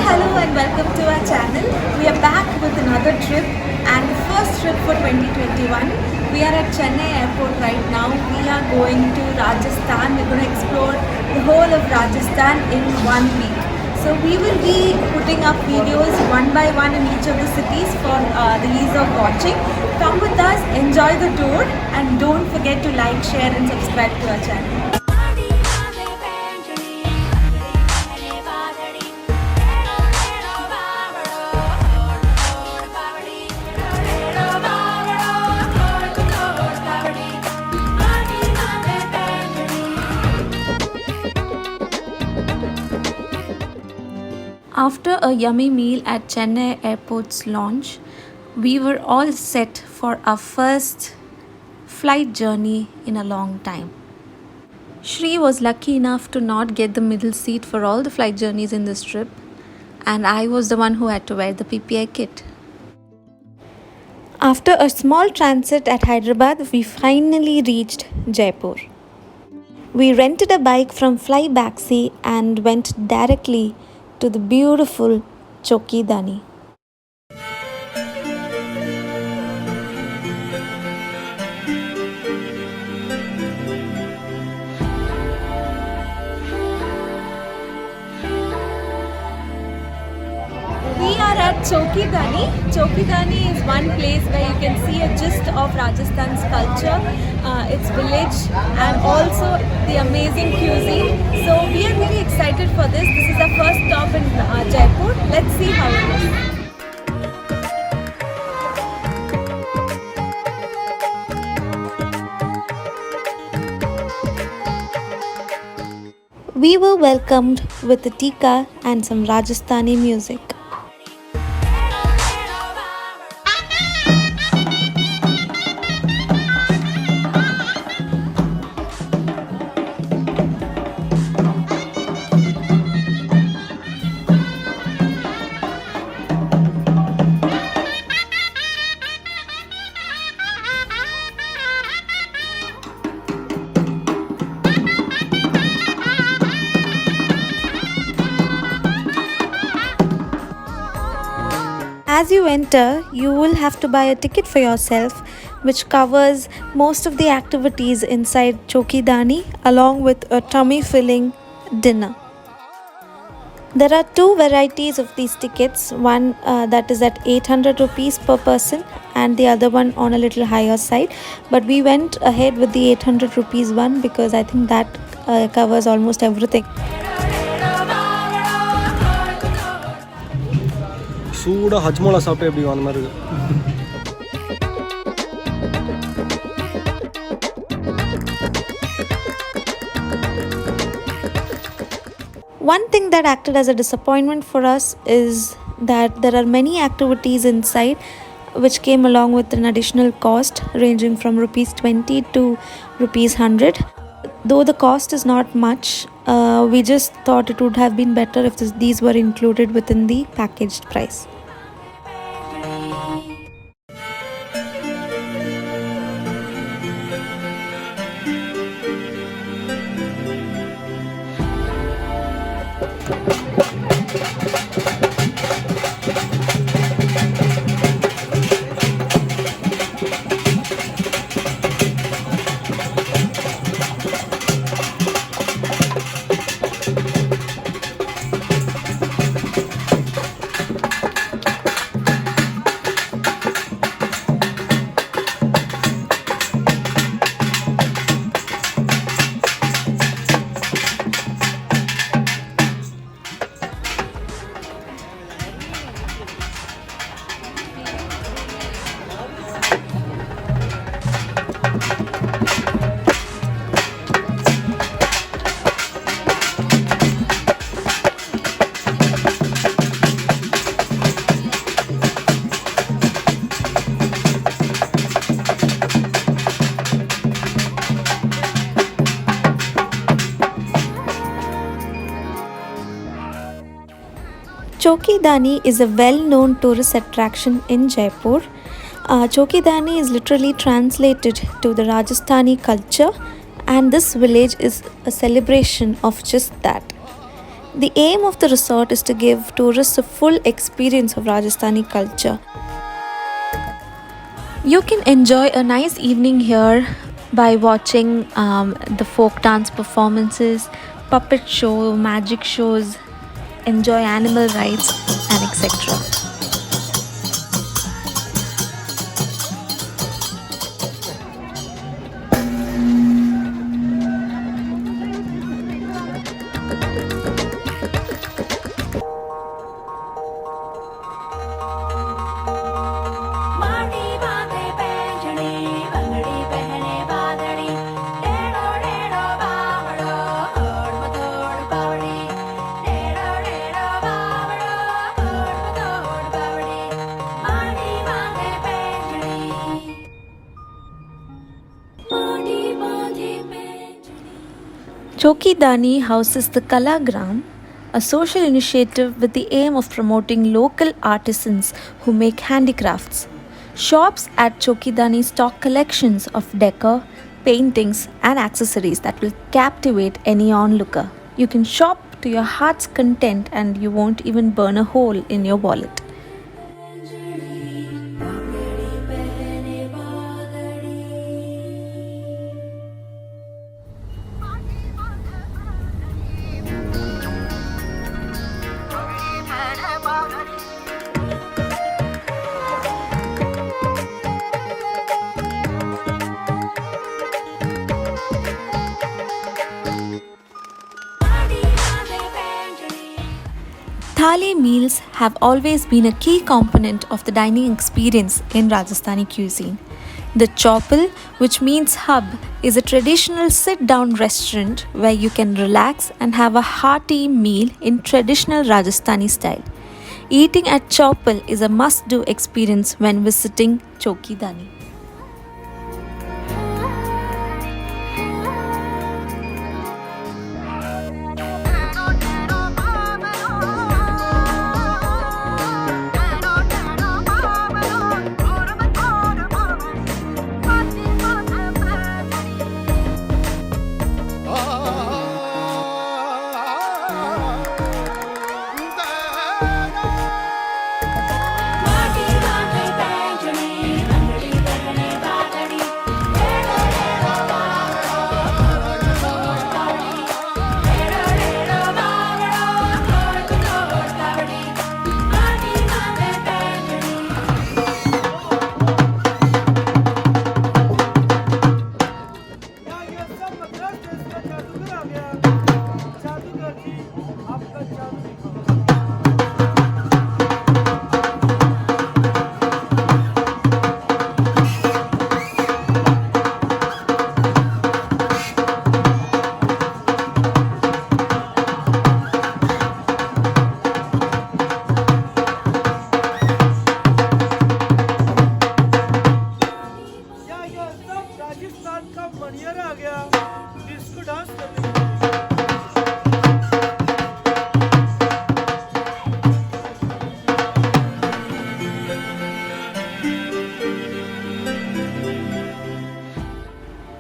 hello and welcome to our channel. We are back with another trip and the first trip for 2021. We are at Chennai airport right now. We are going to Rajasthan. We're going to explore the whole of Rajasthan in 1 week. So we will be putting up videos one by one in each of the cities for the ease of watching. Come with us, enjoy the tour and don't forget to like, share and subscribe to our channel. After a yummy meal at Chennai Airport's lounge, we were all set for our first flight journey in a long time. Shri was lucky enough to not get the middle seat for all the flight journeys in this trip, and I was the one who had to wear the PPI kit. After a small transit at Hyderabad, we finally reached Jaipur. We rented a bike from Flybacksy and went directly to the beautiful Chowkidani. We are at Chowkidani. Chowkidani is one place where you can see a gist of Rajasthan's culture, its village and also the amazing cuisine. So we are really excited for this. This is our first stop in Jaipur. Let's see how it is. We were welcomed with a tikka and some Rajasthani music. As you enter, you will have to buy a ticket for yourself, which covers most of the activities inside Chowkidani along with a tummy-filling dinner. There are two varieties of these tickets, one that is at 800 rupees per person and the other one on a little higher side. But we went ahead with the 800 rupees one because I think that covers almost everything. சூடா ஹஜ்மோலா சாப்பிட்டு எப்படி அந்த மாதிரி இருக்கு. One thing that acted as a disappointment for us is that there are many activities inside which came along with an additional cost ranging from rupees 20 to rupees 100. Though the cost is not much, we just thought it would have been better if these were included within the packaged price. Chowkidani is a well-known tourist attraction in Jaipur. Chowkidani is literally translated to the Rajasthani culture, and this village is a celebration of just that. The aim of the resort is to give tourists a full experience of Rajasthani culture. You can enjoy a nice evening here by watching the folk dance performances, puppet show, magic shows, enjoy animal rides, and etc. Choki Dani houses the Kalagram, a social initiative with the aim of promoting local artisans who make handicrafts. Shops at Choki Dani stock collections of decor, paintings, and accessories that will captivate any onlooker. You can shop to your heart's content and you won't even burn a hole in your wallet. Thali meals have always been a key component of the dining experience in Rajasthani cuisine. The Chopal, which means hub, is a traditional sit-down restaurant where you can relax and have a hearty meal in traditional Rajasthani style. Eating at Chopal is a must-do experience when visiting Choki Dani.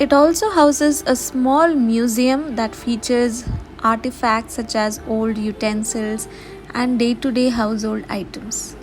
It also houses a small museum that features artifacts such as old utensils and day-to-day household items.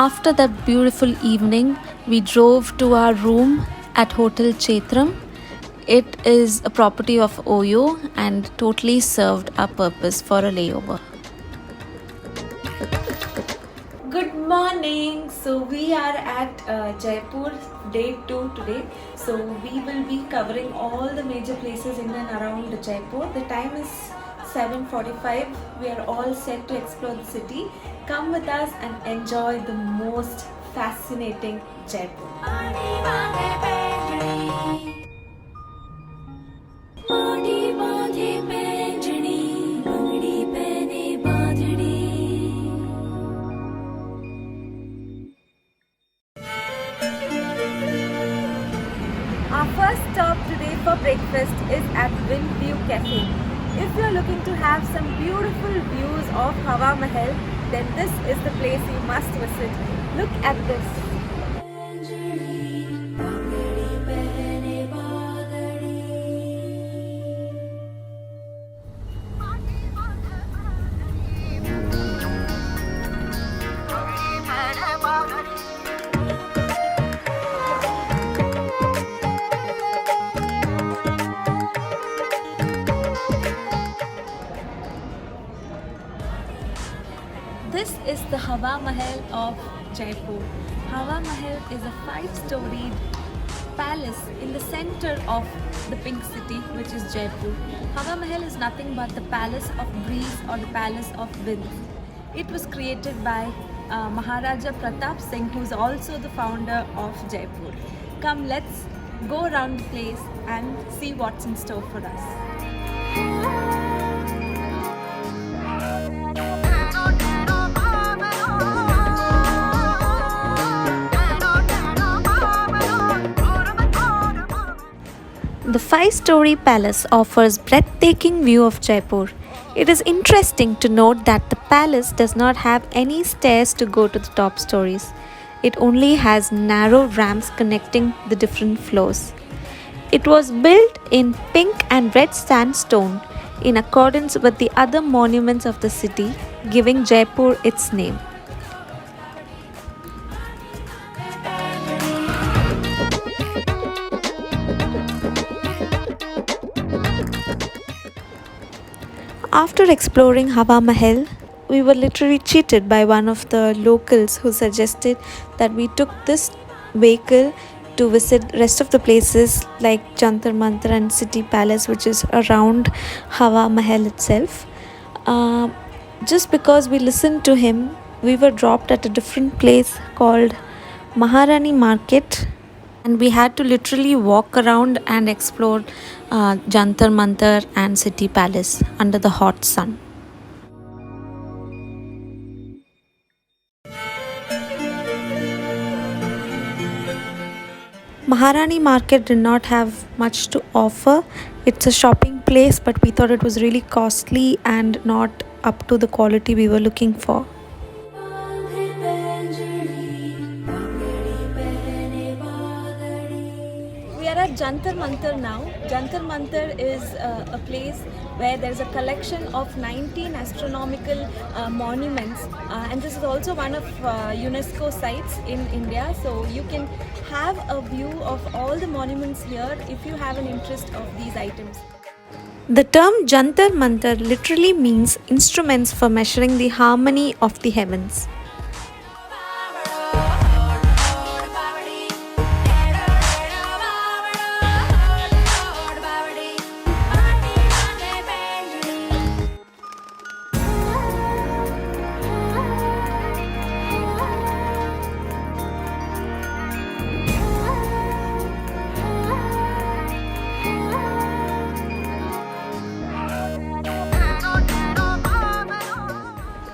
After that beautiful evening, we drove to our room at Hotel Chetram. It is a property of Oyo and totally served our purpose for a layover. Good morning. So we are at Jaipur, day 2 today. So we will be covering all the major places in and around Jaipur. The time is 7:45. We are all set to explore the city. Come with us and enjoy the most fascinating Jaipur. Our first stop today for breakfast is at Windview Cafe. If you are looking to have some beautiful views of Hawa Mahal, then this is the place you must visit. Look at this. This is the Hawa Mahal of Jaipur. Hawa Mahal is a 5-storied palace in the center of the pink city, which is Jaipur. Hawa Mahal is nothing but the palace of breeze or the palace of wind. It was created by Maharaja Pratap Singh, who is also the founder of Jaipur. Come, let's go around the place and see what's in store for us. The 5-story palace offers breathtaking view of Jaipur. It is interesting to note that the palace does not have any stairs to go to the top stories. It only has narrow ramps connecting the different floors. It was built in pink and red sandstone in accordance with the other monuments of the city, giving Jaipur its name. After exploring Hawa Mahal, we were literally cheated by one of the locals who suggested that we took this vehicle to visit rest of the places like Jantar Mantar and City Palace, which is around Hawa Mahal itself. Just because we listened to him, we were dropped at a different place called Maharani Market, and we had to literally walk around and explore Jantar Mantar and City Palace under the hot sun. Maharani Market did not have much to offer. It's a shopping place, but we thought it was really costly and not up to the quality we were looking for. We are at Jantar Mantar now. Jantar Mantar is a place where there is a collection of 19 astronomical monuments, and this is also one of UNESCO sites in India. So you can have a view of all the monuments here if you have an interest of these items. The term Jantar Mantar literally means instruments for measuring the harmony of the heavens.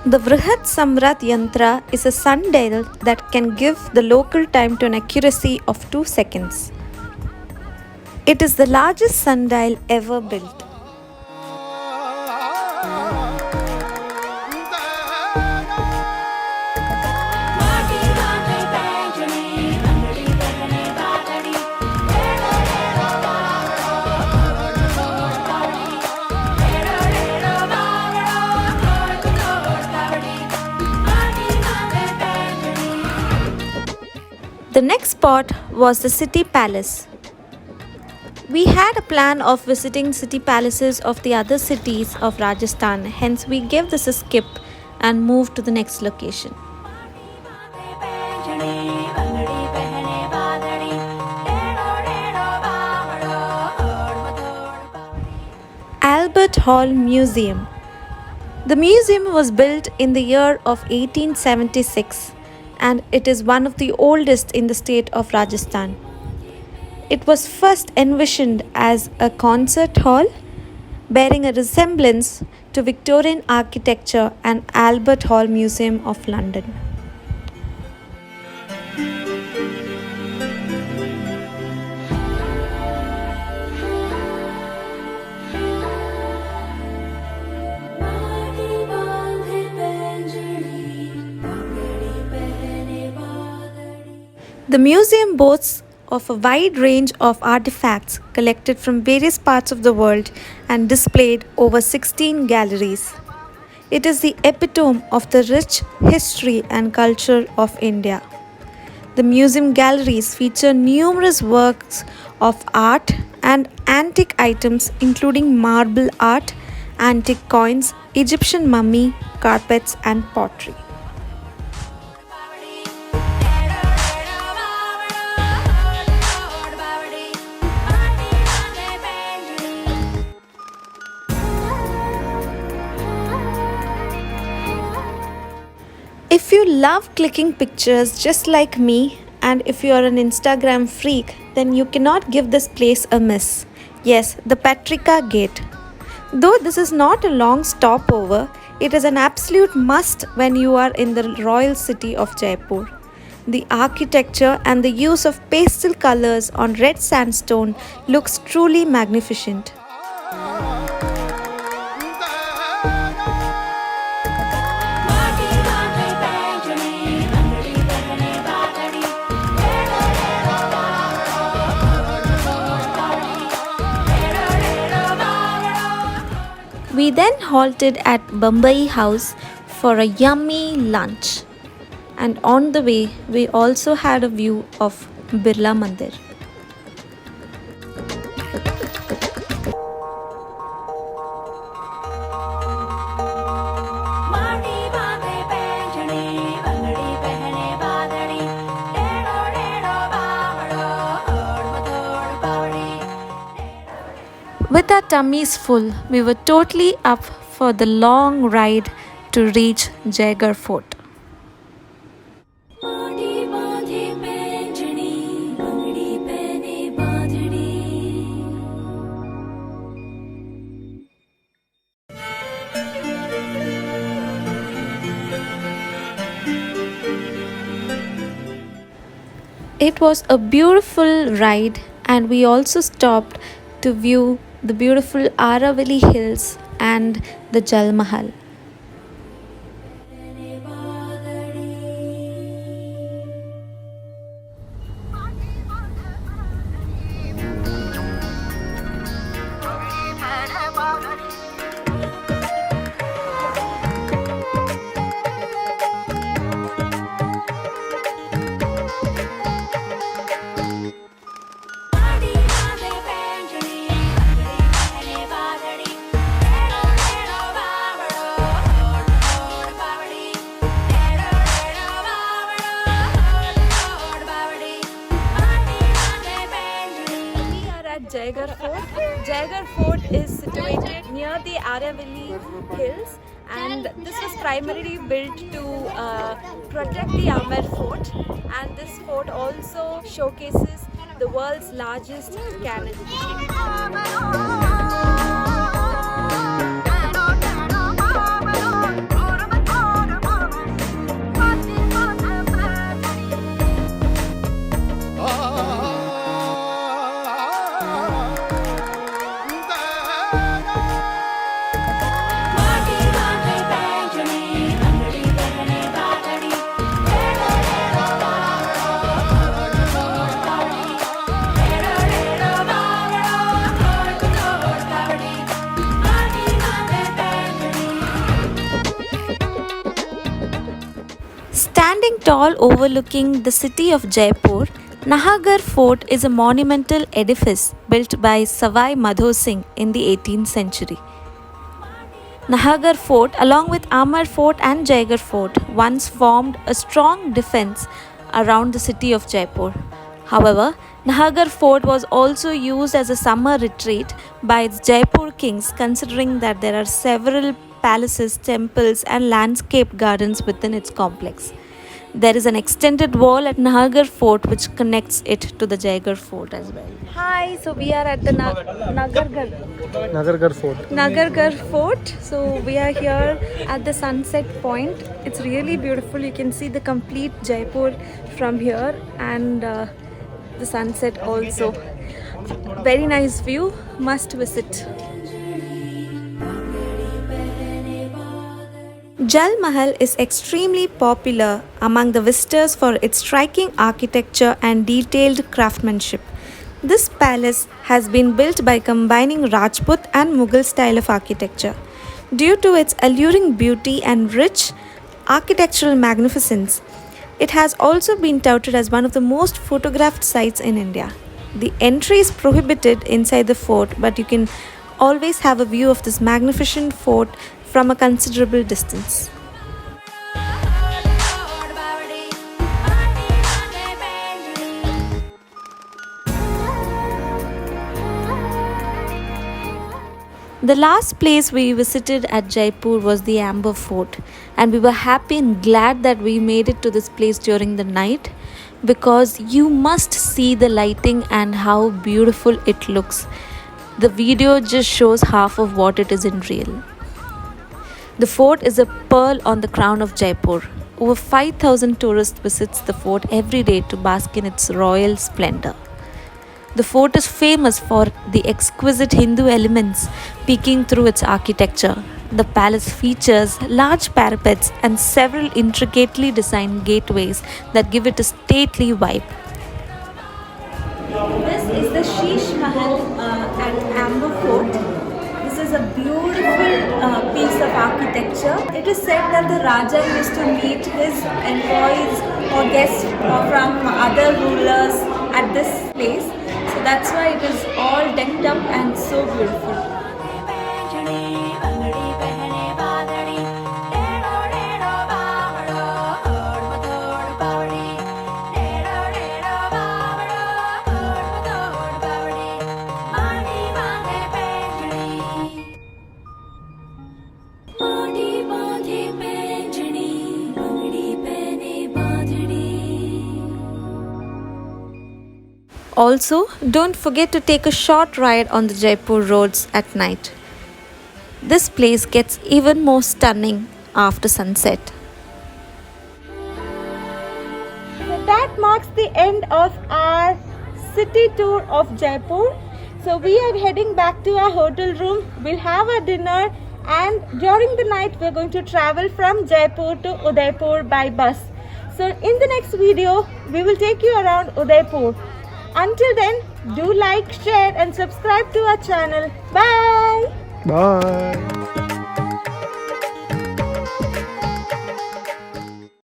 The Vrihat Samrat Yantra is a sundial that can give the local time to an accuracy of 2 seconds. It is the largest sundial ever built. The next spot was the city palace. We had a plan of visiting city palaces of the other cities of Rajasthan, hence we gave this a skip and moved to the next location. Albert Hall Museum. The museum was built in the year of 1876 and it is one of the oldest in the state of Rajasthan. It was first envisioned as a concert hall, bearing a resemblance to Victorian architecture and Albert Hall Museum of London. The museum boasts of a wide range of artifacts collected from various parts of the world and displayed over 16 galleries. It is the epitome of the rich history and culture of India. The museum galleries feature numerous works of art and antique items including marble art, antique coins, Egyptian mummy, carpets and pottery. If you love clicking pictures just like me, and if you are an Instagram freak, then you cannot give this place a miss. Yes, the Patrika Gate. Though this is not a long stopover, it is an absolute must when you are in the royal city of Jaipur. The architecture and the use of pastel colors on red sandstone looks truly magnificent. We then halted at Bambai House for a yummy lunch. And on the way, we also had a view of Birla Mandir. With our tummies full, we were totally up for the long ride to reach Jaigarh Fort. It was a beautiful ride and we also stopped to view the beautiful Aravalli Hills and the Jal Mahal. Jaigarh Fort. Jaigarh Fort is situated near the Aravalli Hills and this was primarily built to protect the Amer Fort, and this fort also showcases the world's largest cannon. tall overlooking the city of Jaipur, Nahagarh Fort is a monumental edifice built by Savai Madho Singh in the 18th century. Nahagarh Fort, along with Amar Fort and Jaigarh Fort, once formed a strong defense around the city of Jaipur. However, Nahagarh Fort was also used as a summer retreat by its Jaipur kings, considering that there are several palaces, temples, and landscape gardens within its complex. There is an extended wall at Nahagarh Fort which connects it to the Jaigarh Fort as well. Hi, so we are at the Nagargarh Fort. Nagargarh Fort. So we are here at the sunset point. It's really beautiful. You can see the complete Jaipur from here and the sunset also. Very nice view. Must visit. Jal Mahal is extremely popular among the visitors for its striking architecture and detailed craftsmanship. This palace has been built by combining Rajput and Mughal style of architecture. Due to its alluring beauty and rich architectural magnificence, it has also been touted as one of the most photographed sites in India. The entry is prohibited inside the fort, but you can always have a view of this magnificent fort from a considerable distance. The last place we visited at Jaipur was the Amber Fort, and we were happy and glad that we made it to this place during the night because you must see the lighting and how beautiful it looks. The video just shows half of what it is in real. The fort is a pearl on the crown of Jaipur. Over 5,000 tourists visits the fort every day to bask in its royal splendor. The fort is famous for the exquisite Hindu elements peeking through its architecture. The palace features large parapets and several intricately designed gateways that give it a stately vibe. This is the Sheesh Mahal at Amber Fort. This is a beautiful piece of architecture. It is said that the Raja used to meet his envoys or guests from other rulers at this place. So that's why it is all decked up and so beautiful. Also, don't forget to take a short ride on the Jaipur roads at night. This place gets even more stunning after sunset. So that marks the end of our city tour of Jaipur. So we are heading back to our hotel room. We'll have our dinner, and during the night we're going to travel from Jaipur to Udaipur by bus. So in the next video, we will take you around Udaipur. Until then, do like, share and subscribe to our channel. Bye! Bye.